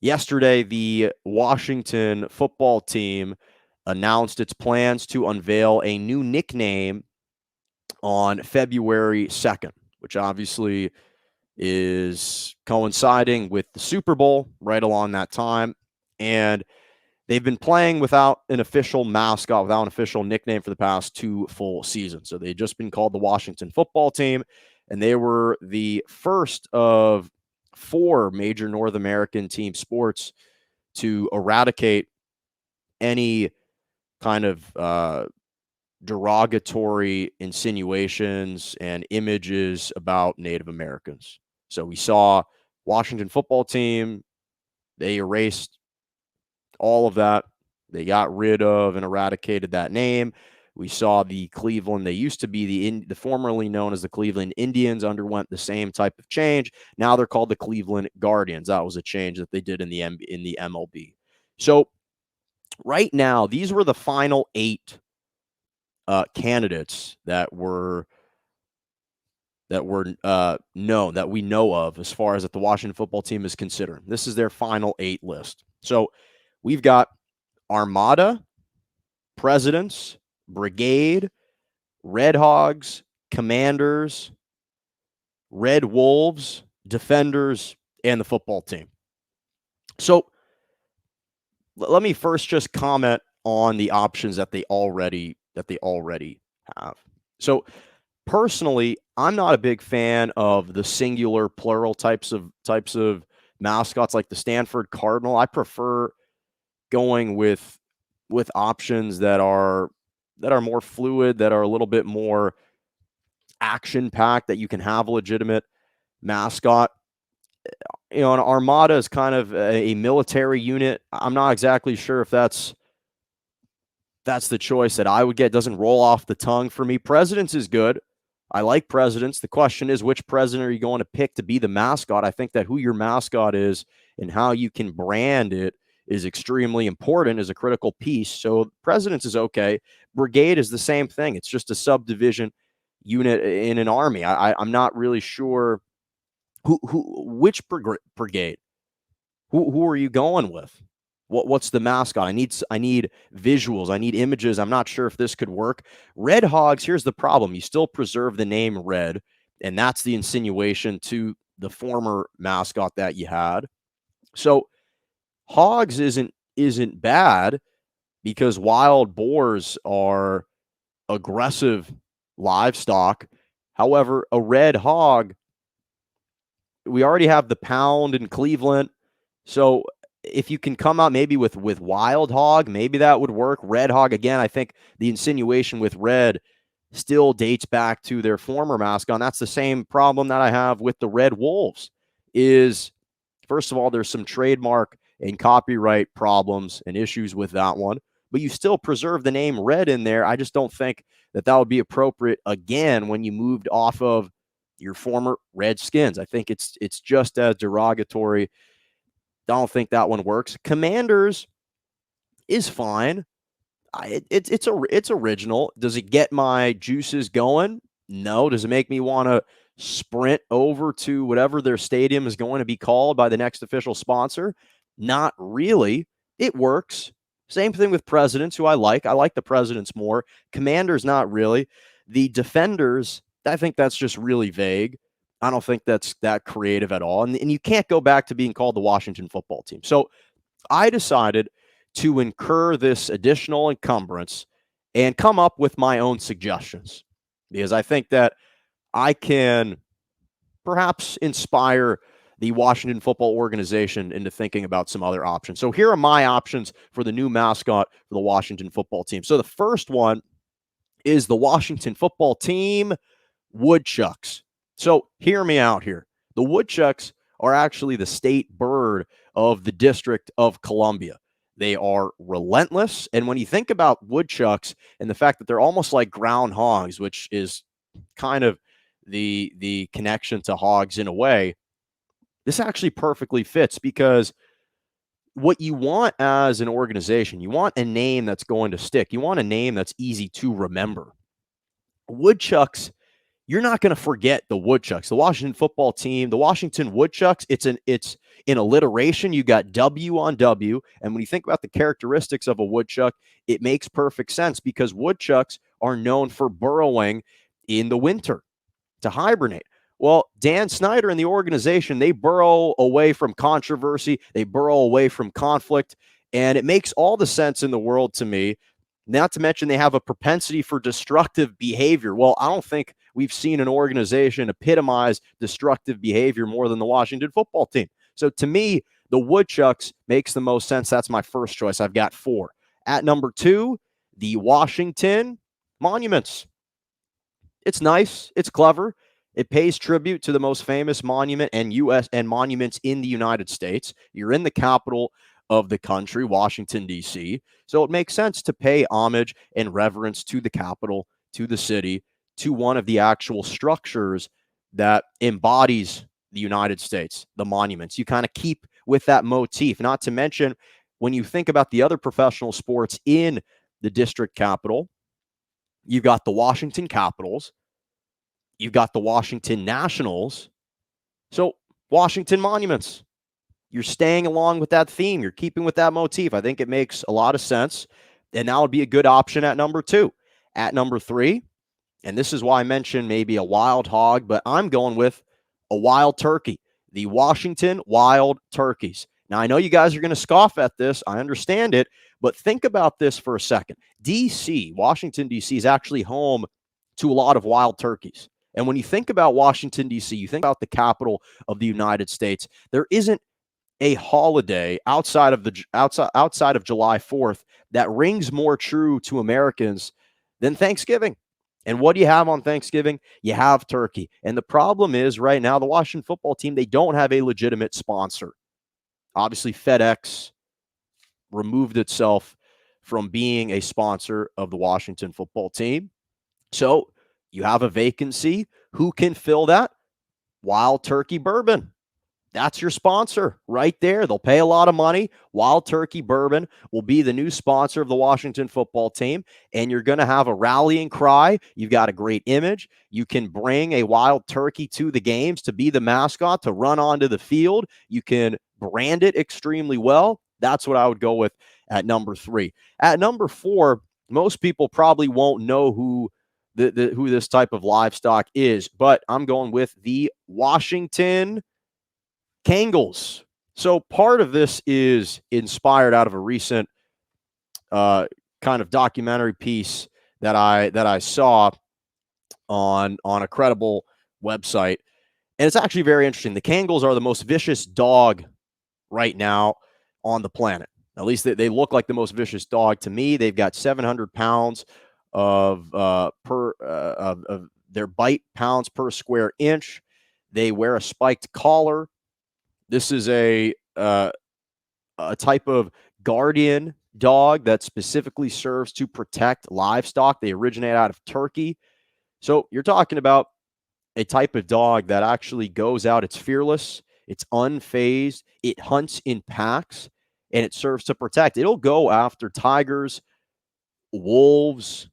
Yesterday, the Washington football team announced its plans to unveil a new nickname on February 2nd, which obviously is coinciding with the Super Bowl right along that time. And they've been playing without an official mascot, without an official nickname for the past 2 full seasons. So they've just been called the Washington football team, and they were the first of 4 major North American team sports to eradicate any kind of derogatory insinuations and images about Native Americans. So we saw Washington football team, they erased all of that. They got rid of and eradicated that name. We saw the Cleveland, they used to be the formerly known as the Cleveland Indians, underwent the same type of change. Now they're called the Cleveland Guardians. That was a change that they did in the MLB. So right now, these were the final 8 candidates that were known, that we know of, as far as that the Washington football team is considering. This is their final 8 list. So we've got Armada, Presidents, Brigade, Red Hogs, Commanders, Red Wolves, Defenders, and the football team. So let me first just comment on the options that they already have. So personally, I'm not a big fan of the singular plural types of mascots like the Stanford Cardinal. I prefer going with options that are more fluid, that are a little bit more action packed, that you can have a legitimate mascot. An Armada is kind of a military unit. I'm not exactly sure if that's the choice that I would get. It doesn't roll off the tongue for me. Presidents is good. I like presidents. The question is, which president are you going to pick to be the mascot? I think that who your mascot is and how you can brand it is extremely important, is a critical piece. So presidents is okay. Brigade is the same thing. It's just a subdivision unit in an army. I'm not really sure which brigade. Who are you going with? What's the mascot? I need visuals. I need images. I'm not sure if this could work. Red Hogs. Here's the problem. You still preserve the name Red, and that's the insinuation to the former mascot that you had. So Hogs isn't bad because wild boars are aggressive livestock. However, a red hog, we already have the pound in Cleveland. So if you can come out maybe with wild hog, maybe that would work. Red hog, again, I think the insinuation with red still dates back to their former mascot. And that's the same problem that I have with the Red Wolves. Is first of all, there's some trademark and copyright problems and issues with that one, but you still preserve the name Red in there. I just don't think that would be appropriate again when you moved off of your former Redskins. I think it's just as derogatory. Don't think that one works. Commanders is fine. It's original. Does it get my juices going? No. Does it make me want to sprint over to whatever their stadium is going to be called by the next official sponsor? Not really. It works. Same thing with Presidents, who I like. I like the Presidents more. Commanders, not really. The Defenders, I think that's just really vague. I don't think that's that creative at all. And you can't go back to being called the Washington football team. So I decided to incur this additional encumbrance and come up with my own suggestions, because I think that I can perhaps inspire the Washington football organization into thinking about some other options. So here are my options for the new mascot for the Washington football team. So the first one is the Washington football team woodchucks. So hear me out here. The woodchucks are actually the state bird of the District of Columbia. They are relentless. And when you think about woodchucks and the fact that they're almost like groundhogs, which is kind of the connection to hogs in a way, this actually perfectly fits, because what you want as an organization, you want a name that's going to stick. You want a name that's easy to remember. Woodchucks you're not going to forget the Woodchucks, the Washington football team, the Washington Woodchucks. It's in alliteration. You got W on W. And when you think about the characteristics of a woodchuck, it makes perfect sense because woodchucks are known for burrowing in the winter to hibernate. Well, Dan Snyder and the organization, they burrow away from controversy, they burrow away from conflict, and it makes all the sense in the world to me. Not to mention they have a propensity for destructive behavior. Well, I don't think we've seen an organization epitomize destructive behavior more than the Washington football team. So to me, the Woodchucks makes the most sense. That's my first choice. I've got 4. At number 2, the Washington Monuments. It's nice. It's clever. It pays tribute to the most famous monument and monuments in the United States. You're in the capital of the country, Washington, D.C. So it makes sense to pay homage and reverence to the capital, to the city, to one of the actual structures that embodies the United States, the monuments. You kind of keep with that motif, not to mention when you think about the other professional sports in the district capital, you've got the Washington Capitals, you've got the Washington Nationals. So, Washington Monuments. You're staying along with that theme. You're keeping with that motif. I think it makes a lot of sense. And that would be a good option at number 2. At number 3, and this is why I mentioned maybe a wild hog, but I'm going with a wild turkey, the Washington Wild Turkeys. Now, I know you guys are going to scoff at this. I understand it, but think about this for a second. D.C., Washington, D.C. is actually home to a lot of wild turkeys. And when you think about Washington, D.C., you think about the capital of the United States. There isn't a holiday outside of July 4th that rings more true to Americans than Thanksgiving. And what do you have on Thanksgiving? You have turkey. And the problem is right now, the Washington football team, they don't have a legitimate sponsor. Obviously, FedEx removed itself from being a sponsor of the Washington football team. So you have a vacancy. Who can fill that? Wild Turkey Bourbon. That's your sponsor right there. They'll pay a lot of money. Wild Turkey Bourbon will be the new sponsor of the Washington football team, and you're going to have a rallying cry. You've got a great image. You can bring a wild turkey to the games to be the mascot, to run onto the field. You can brand it extremely well. That's what I would go with at number 3. At number 4, most people probably won't know who this type of livestock is, but I'm going with the Washington Kangles. So part of this is inspired out of a recent kind of documentary piece that I saw on a credible website, and it's actually very interesting. The Kangles are the most vicious dog right now on the planet. At least they look like the most vicious dog to me. They've got 700 pounds of their bite pounds per square inch. They wear a spiked collar. This is a type of guardian dog that specifically serves to protect livestock. They originate out of Turkey. So you're talking about a type of dog that actually goes out. It's fearless. It's unfazed. It hunts in packs, and it serves to protect. It'll go after tigers, wolves,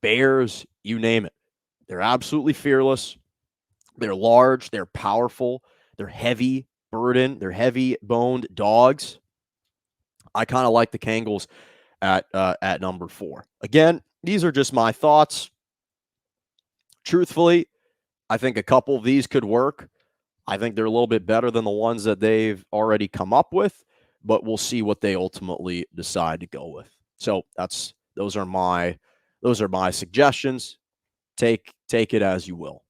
bears, you name it. They're absolutely fearless. They're large. They're powerful. They're heavy burden. They're heavy-boned dogs. I kind of like the Kangles at number 4. Again, these are just my thoughts. Truthfully, I think a couple of these could work. I think they're a little bit better than the ones that they've already come up with, but we'll see what they ultimately decide to go with. So those are my suggestions. Take it as you will.